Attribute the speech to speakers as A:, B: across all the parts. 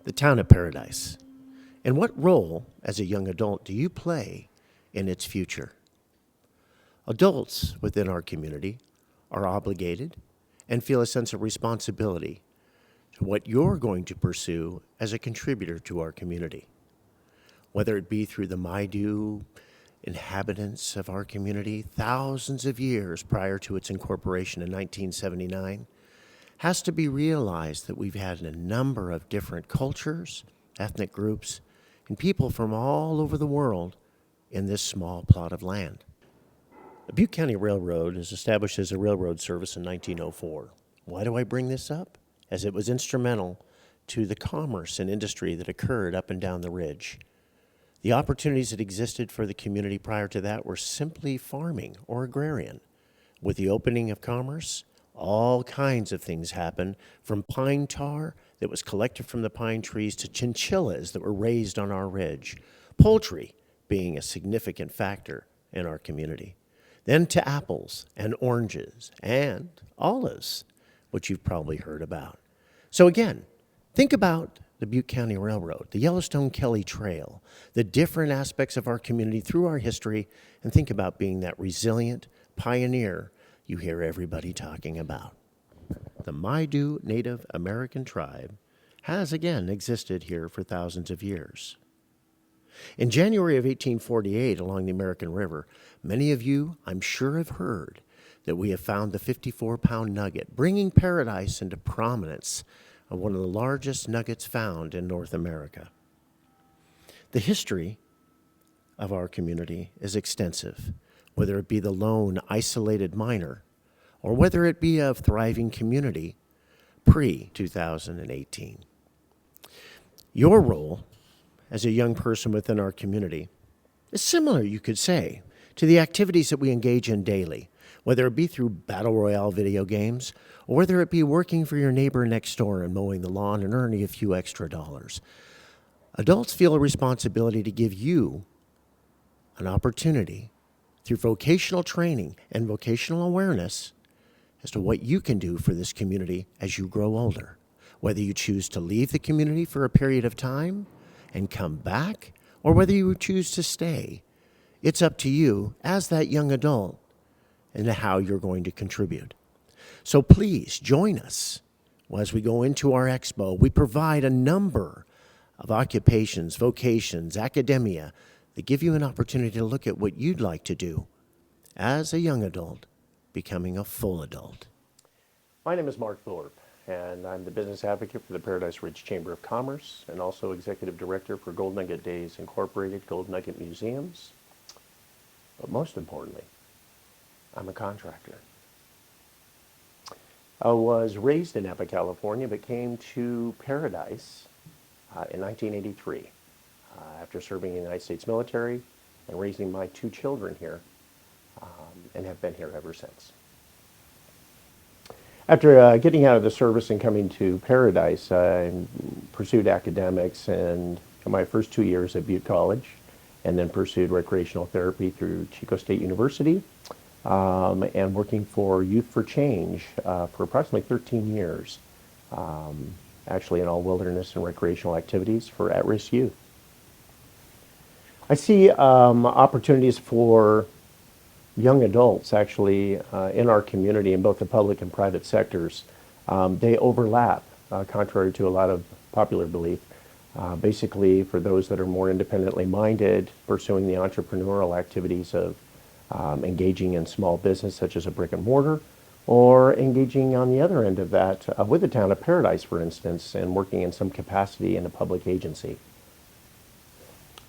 A: the town of Paradise. And what role, as a young adult, do you play in its future? Adults within our community are obligated and feel a sense of responsibility to what you're going to pursue as a contributor to our community. Whether it be through the Maidu inhabitants of our community, thousands of years prior to its incorporation in 1979, has to be realized that we've had a number of different cultures, ethnic groups, and people from all over the world in this small plot of land. The Butte County Railroad is established as a railroad service in 1904. Why do I bring this up? As it was instrumental to the commerce and industry that occurred up and down the ridge. The opportunities that existed for the community prior to that were simply farming or agrarian. With the opening of commerce, all kinds of things happened, from pine tar that was collected from the pine trees to chinchillas that were raised on our ridge, poultry being a significant factor in our community. Then to apples and oranges and olives, which you've probably heard about. So again, think about the Butte County Railroad, the Yellowstone-Kelly Trail, the different aspects of our community through our history, and think about being that resilient pioneer you hear everybody talking about. The Maidu Native American tribe has again existed here for thousands of years. In January of 1848 along the American River, many of you, I'm sure, have heard that we have found the 54-pound nugget, bringing Paradise into prominence of one of the largest nuggets found in North America. The history of our community is extensive, whether it be the lone, isolated miner, or whether it be a thriving community pre-2018. Your role as a young person within our community is similar, you could say, to the activities that we engage in daily, whether it be through battle royale video games, or whether it be working for your neighbor next door and mowing the lawn and earning a few extra dollars. Adults feel a responsibility to give you an opportunity through vocational training and vocational awareness as to what you can do for this community as you grow older. Whether you choose to leave the community for a period of time and come back, or whether you choose to stay, it's up to you as that young adult and how you're going to contribute. So please join us as we go into our expo. We provide a number of occupations, vocations, academia that give you an opportunity to look at what you'd like to do as a young adult, becoming a full adult. My name is Mark Thorp, and I'm the business advocate for the Paradise Ridge Chamber of Commerce and also executive director for Gold Nugget Days Incorporated, Gold Nugget Museums. But most importantly, I'm a contractor. I was raised in Napa, California, but came to Paradise in 1983 after serving in the United States military and raising my two children here, and have been here ever since. After getting out of the service and coming to Paradise, I pursued academics and my first 2 years at Butte College, and then pursued recreational therapy through Chico State University, and working for Youth for Change for approximately 13 years, actually in all wilderness and recreational activities for at-risk youth. I see opportunities for young adults actually in our community in both the public and private sectors. They overlap, contrary to a lot of popular belief. Basically, for those that are more independently minded, pursuing the entrepreneurial activities of engaging in small business such as a brick and mortar, or engaging on the other end of that with the town of Paradise, for instance, and working in some capacity in a public agency.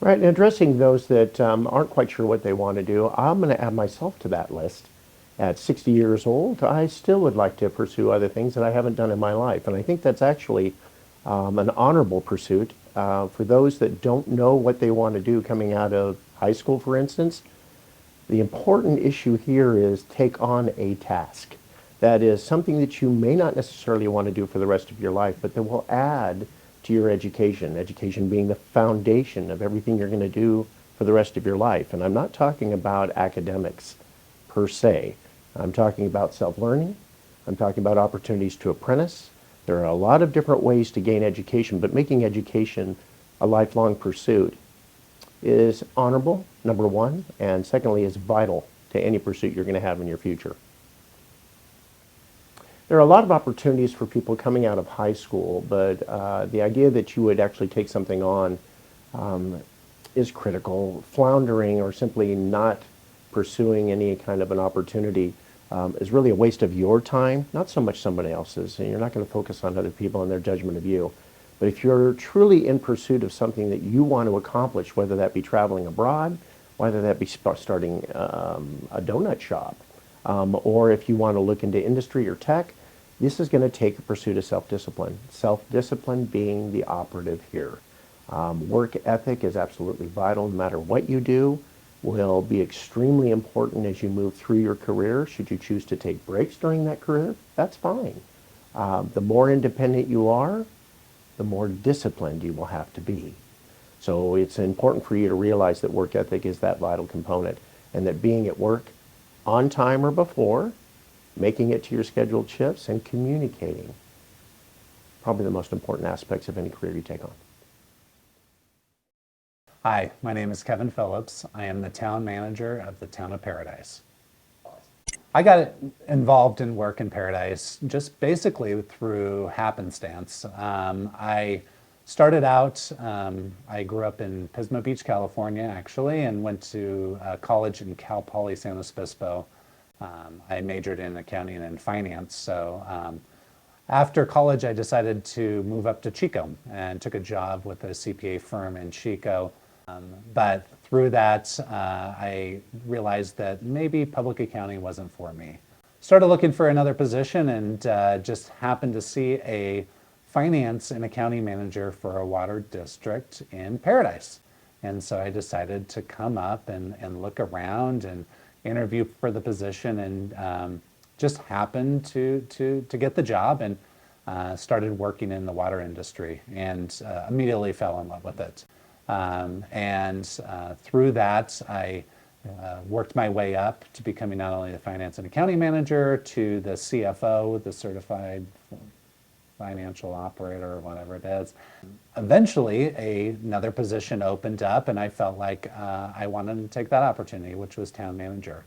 A: Right, and addressing those that aren't quite sure what they want to do, I'm going to add myself to that list. At 60 years old, I still would like to pursue other things that I haven't done in my life, and I think that's actually an honorable pursuit. For those that don't know what they want to do coming out of high school, for instance, the important issue here is take on a task. That is something that you may not necessarily want to do for the rest of your life, but that will add to your education, education being the foundation of everything you're going to do for the rest of your life. And I'm not talking about academics per se. I'm talking about self-learning. I'm talking about opportunities to apprentice, There are a lot of different ways to gain education, but making education a lifelong pursuit is honorable, number one, and secondly, is vital to any pursuit you're going to have in your future. There are a lot of opportunities for people coming out of high school, but the idea that you would actually take something on is critical. Floundering or simply not pursuing any kind of an opportunity is really a waste of your time, not so much somebody else's. And you're not going to focus on other people and their judgment of you. But if you're truly in pursuit of something that you want to accomplish, whether that be traveling abroad, whether that be starting a donut shop, or if you want to look into industry or tech, this is going to take a pursuit of self-discipline. Self-discipline being the operative here. Work ethic is absolutely vital. No matter what you do, will be extremely important as you move through your career. Should you choose to take breaks during that career, that's fine. The more independent you are, the more disciplined you will have to be. So it's important for you to realize that work ethic is that vital component, and that being at work on time or before, making it to your scheduled shifts, and communicating, probably the most important aspects of any career you take on.
B: Hi, my name is Kevin Phillips. I am the town manager of the town of Paradise. I got involved in work in Paradise just basically through happenstance. I started out, I grew up in Pismo Beach, California, actually, and went to college in Cal Poly San Luis Obispo. I majored in accounting and finance. So after college, I decided to move up to Chico and took a job with a CPA firm in Chico. But through that, I realized that maybe public accounting wasn't for me. Started looking for another position and just happened to see a finance and accounting manager for a water district in Paradise. And so I decided to come up and look around and interview for the position, and just happened to get the job, and started working in the water industry, and immediately fell in love with it. Through that, I worked my way up to becoming not only the finance and accounting manager to the CFO, the certified financial operator, or whatever it is. Eventually, another position opened up, and I felt like I wanted to take that opportunity, which was town manager.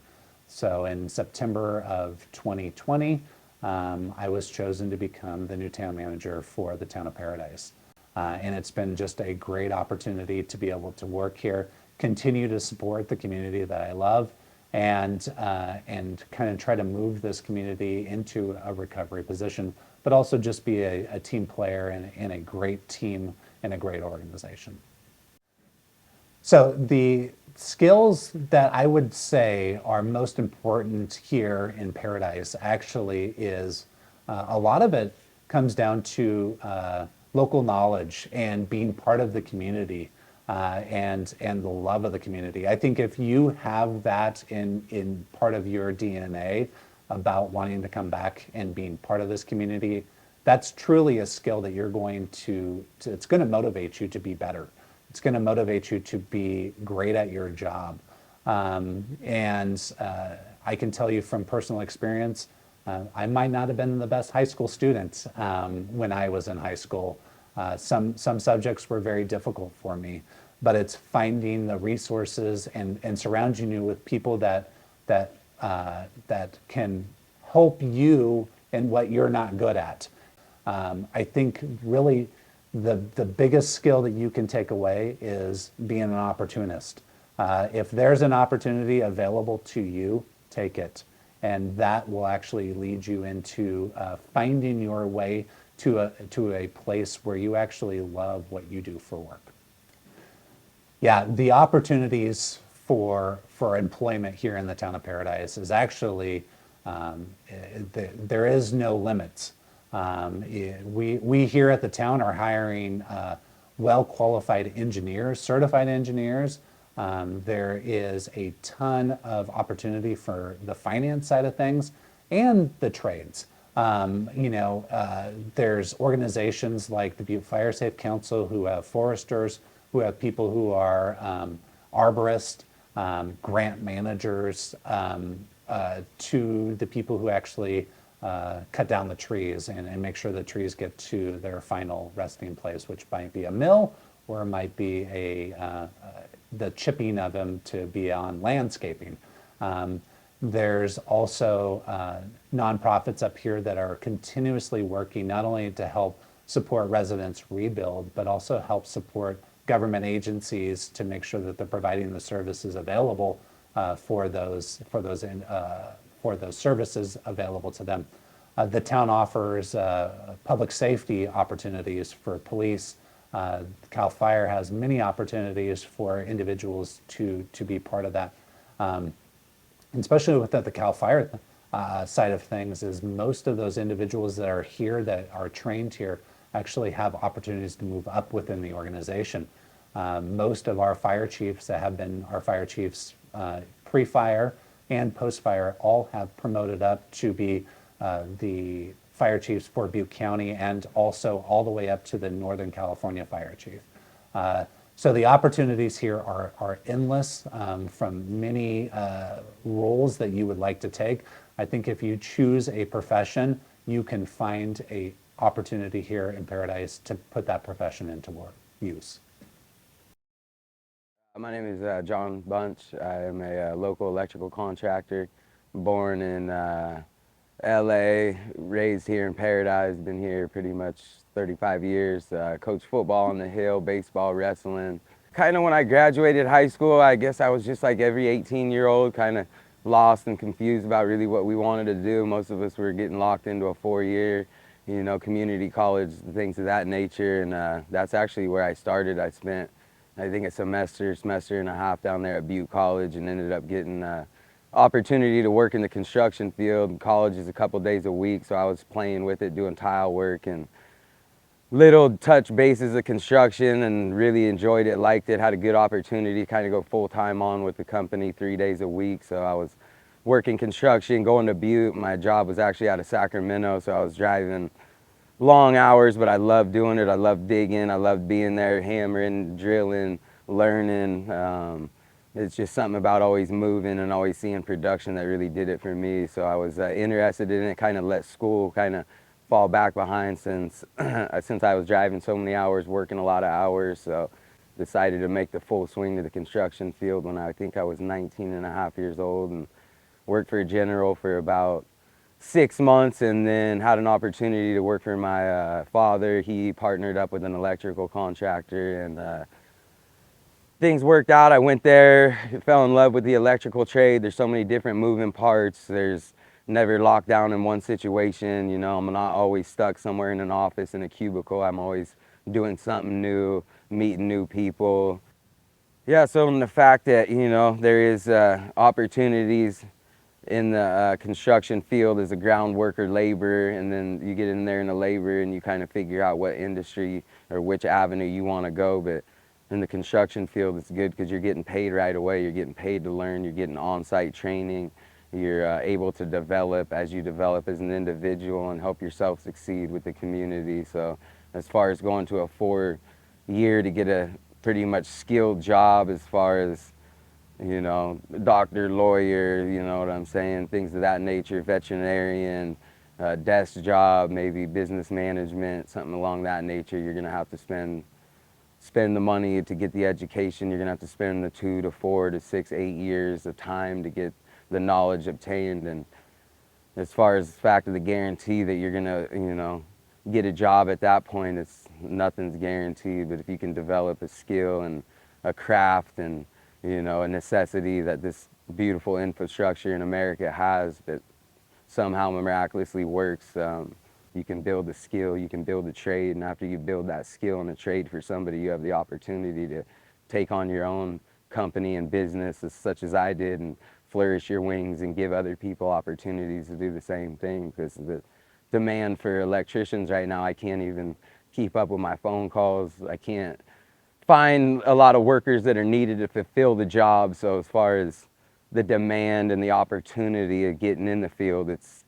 B: So in September of 2020, I was chosen to become the new town manager for the town of Paradise. And it's been just a great opportunity to be able to work here, continue to support the community that I love, and kind of try to move this community into a recovery position, but also just be a team player in a great team and a great organization. So the skills that I would say are most important here in Paradise actually is a lot of it comes down to local knowledge and being part of the community, and the love of the community. I think if you have that in part of your DNA about wanting to come back and being part of this community, that's truly a skill that you're going to it's going to motivate you to be better. It's going to motivate you to be great at your job. I can tell you from personal experience, I might not have been the best high school student when I was in high school. Some subjects were very difficult for me, but it's finding the resources and surrounding you with people that can help you in what you're not good at. I think really the biggest skill that you can take away is being an opportunist. If there's an opportunity available to you, take it. And that will actually lead you into finding your way to a place where you actually love what you do for work. Yeah, the opportunities for employment here in the town of Paradise is actually, there is no limits. We here at the town are hiring well-qualified engineers, certified engineers. There is a ton of opportunity for the finance side of things and the trades. There's organizations like the Butte Fire Safe Council who have foresters, who have people who are arborists, grant managers, to the people who actually cut down the trees and make sure the trees get to their final resting place, which might be a mill or it might be the chipping of them to be on landscaping. There's also nonprofits up here that are continuously working not only to help support residents rebuild, but also help support government agencies to make sure that they're providing the services available for those services available to them. The town offers public safety opportunities for police. Cal Fire has many opportunities for individuals to be part of that. Especially with the Cal Fire side of things, is most of those individuals that are here, that are trained here, actually have opportunities to move up within the organization. Most of our fire chiefs that have been our fire chiefs pre-fire and post-fire all have promoted up to be the fire chiefs for Butte County, and also all the way up to the Northern California fire chief. So the opportunities here are endless from many roles that you would like to take. I think if you choose a profession, you can find a opportunity here in Paradise to put that profession into use.
C: My name is John Bunch. I am a local electrical contractor, born in LA, raised here in Paradise, been here pretty much 35 years. Coached football on the hill, baseball, wrestling. Kind of when I graduated high school, I guess I was just like every 18-year-old, kind of lost and confused about really what we wanted to do. Most of us were getting locked into a 4-year, community college, things of that nature, and that's actually where I started. I spent, I think, a semester and a half down there at Butte College, and ended up getting opportunity to work in the construction field. College is a couple days a week, so I was playing with it, doing tile work and little touch bases of construction, and really enjoyed it, liked it, had a good opportunity to kind of go full-time on with the company 3 days a week. So I was working construction, going to Butte. My job was actually out of Sacramento, so I was driving long hours, but I loved doing it. I loved digging. I loved being there, hammering, drilling, learning. It's just something about always moving and always seeing production that really did it for me. So I was interested in it, kind of let school kind of fall back behind since I was driving so many hours, working a lot of hours. So decided to make the full swing to the construction field when I think I was 19 and a half years old, and worked for a general for about 6 months, and then had an opportunity to work for my father. He partnered up with an electrical contractor, and things worked out. I went there, fell in love with the electrical trade. There's so many different moving parts. There's never locked down in one situation. I'm not always stuck somewhere in an office in a cubicle. I'm always doing something new, meeting new people. Yeah, so in the fact that, there is opportunities in the construction field as a ground worker, labor, and then you get in there in the labor and you kind of figure out what industry or which avenue you want to go. But in the construction field, it's good because you're getting paid right away. You're getting paid to learn. You're getting on-site training. You're able to develop as you develop as an individual and help yourself succeed with the community. So as far as going to a 4-year to get a pretty much skilled job, as far as doctor, lawyer, you know what I'm saying, things of that nature, veterinarian, desk job, maybe business management, something along that nature, you're gonna have to spend the money to get the education. You're gonna have to spend the 2 to 4 to 6, 8 years of time to get the knowledge obtained. And as far as the fact of the guarantee that you're gonna, get a job at that point, nothing's guaranteed. But if you can develop a skill and a craft and a necessity that this beautiful infrastructure in America has that somehow miraculously works, you can build a skill, you can build a trade, and after you build that skill and a trade for somebody, you have the opportunity to take on your own company and business, such as I did, and flourish your wings and give other people opportunities to do the same thing. Because the demand for electricians right now, I can't even keep up with my phone calls. I can't find a lot of workers that are needed to fulfill the job. So as far as the demand and the opportunity of getting in the field, it's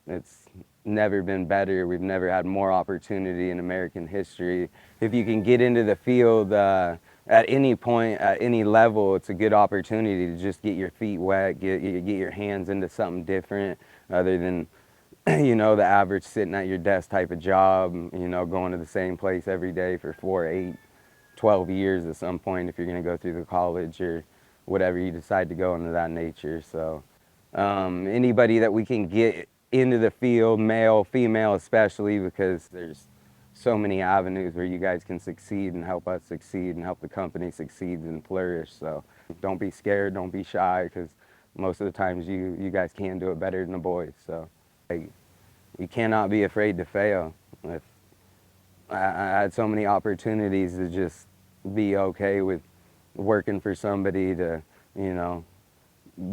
C: never been better. We've never had more opportunity in American history. If you can get into the field at any point, at any level, it's a good opportunity to just get your feet wet, get your hands into something different other than you know, the average sitting at your desk type of job, you know, going to the same place every day for 4, 8, 12 years at some point if you're going to go through the college or whatever you decide to go into that nature. So anybody that we can get into the field, male, female especially, because there's so many avenues where you guys can succeed and help us succeed and help the company succeed and flourish. So don't be scared, don't be shy, because most of the times you guys can do it better than the boys. So like, you cannot be afraid to fail. If I had so many opportunities to just be okay with working for somebody to, you know,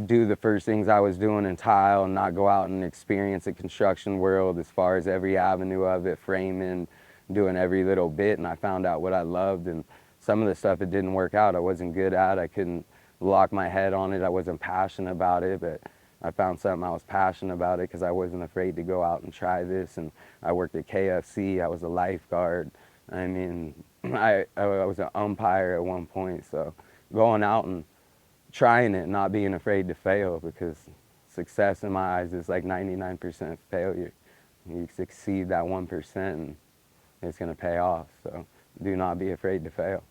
C: do the first things I was doing in tile and not go out and experience the construction world as far as every avenue of it, framing, doing every little bit. And I found out what I loved, and some of the stuff it didn't work out. I wasn't good at. I couldn't lock my head on it. I wasn't passionate about it, but I found something I was passionate about it because I wasn't afraid to go out and try this. And I worked at KFC. I was a lifeguard. I mean, I was an umpire at one point. So going out and trying it, not being afraid to fail, because success in my eyes is like 99% failure. You succeed that 1% and it's going to pay off. So do not be afraid to fail.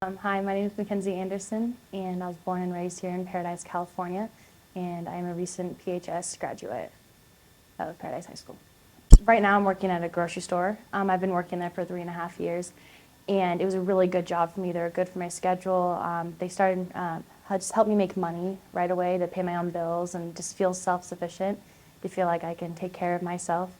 D: Hi, my name is Mackenzie Anderson, and I was born and raised here in Paradise, California, and I'm a recent PHS graduate of Paradise High School. Right now I'm working at a grocery store. I've been working there for 3.5 years, and it was a really good job for me. They were good for my schedule. They started just helped me make money right away to pay my own bills and just feel self-sufficient, to feel like I can take care of myself.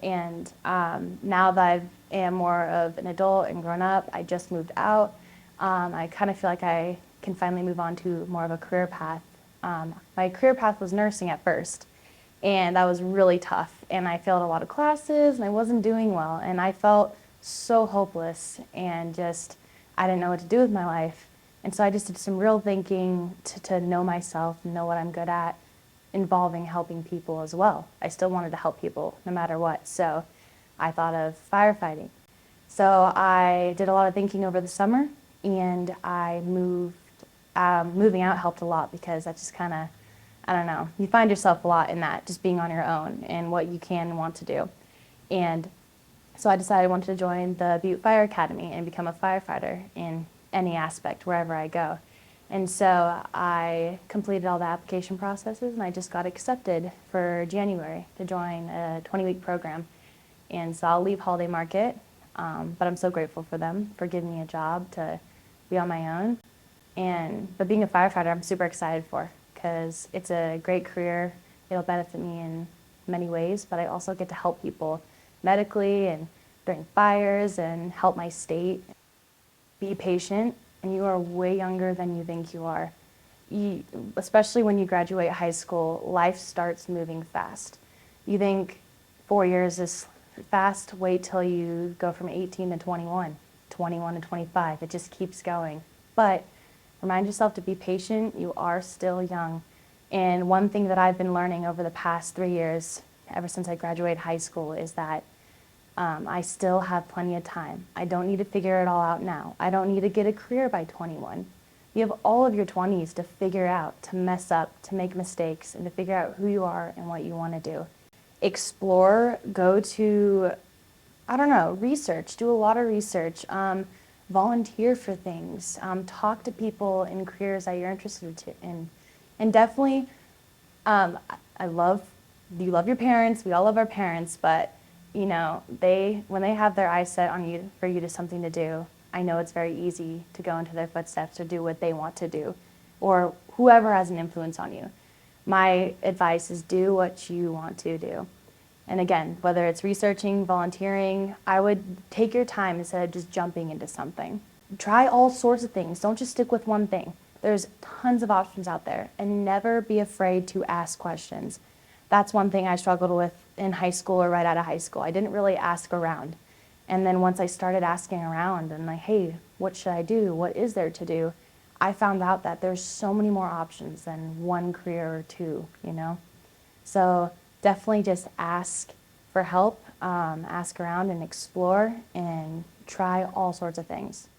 D: And now that I am more of an adult and grown up, I just moved out. I kind of feel like I can finally move on to more of a career path. My career path was nursing at first, and that was really tough. And I failed a lot of classes, and I wasn't doing well. And I felt so hopeless, and just I didn't know what to do with my life. And so I just did some real thinking to know myself, know what I'm good at, involving helping people as well. I still wanted to help people no matter what. So I thought of firefighting. So I did a lot of thinking over the summer, and I moved. Moving out helped a lot, because that just kind of, I don't know, you find yourself a lot in that, just being on your own and what you can and want to do. And so I decided I wanted to join the Butte Fire Academy and become a firefighter in any aspect, wherever I go. And so I completed all the application processes, and I just got accepted for January to join a 20-week program. And so I'll leave Holiday Market, but I'm so grateful for them for giving me a job to be on my own. But being a firefighter, I'm super excited for, because it's a great career. It'll benefit me in many ways, but I also get to help people medically and during fires and help my state. Be patient, and you are way younger than you think you are. Especially when you graduate high school, life starts moving fast. You think 4 years is fast, wait till you go from 18 to 21, 21 to 25. It just keeps going. But remind yourself to be patient. You are still young. And one thing that I've been learning over the past 3 years, ever since I graduated high school, is that I still have plenty of time. I don't need to figure it all out now. I don't need to get a career by 21. You have all of your 20s to figure out, to mess up, to make mistakes, and to figure out who you are and what you want to do. Explore, go to, I don't know, research, do a lot of research, volunteer for things, talk to people in careers that you're interested in. And definitely, you love your parents, we all love our parents, but you know, when they have their eyes set on you, for you to something to do, I know it's very easy to go into their footsteps or do what they want to do, or whoever has an influence on you. My advice is do what you want to do. And again, whether it's researching, volunteering, I would take your time instead of just jumping into something. Try all sorts of things. Don't just stick with one thing. There's tons of options out there, and never be afraid to ask questions. That's one thing I struggled with in high school or right out of high school. I didn't really ask around. And then once I started asking around and like, hey, what should I do? What is there to do? I found out that there's so many more options than one career or two, you know? So definitely just ask for help, ask around and explore and try all sorts of things.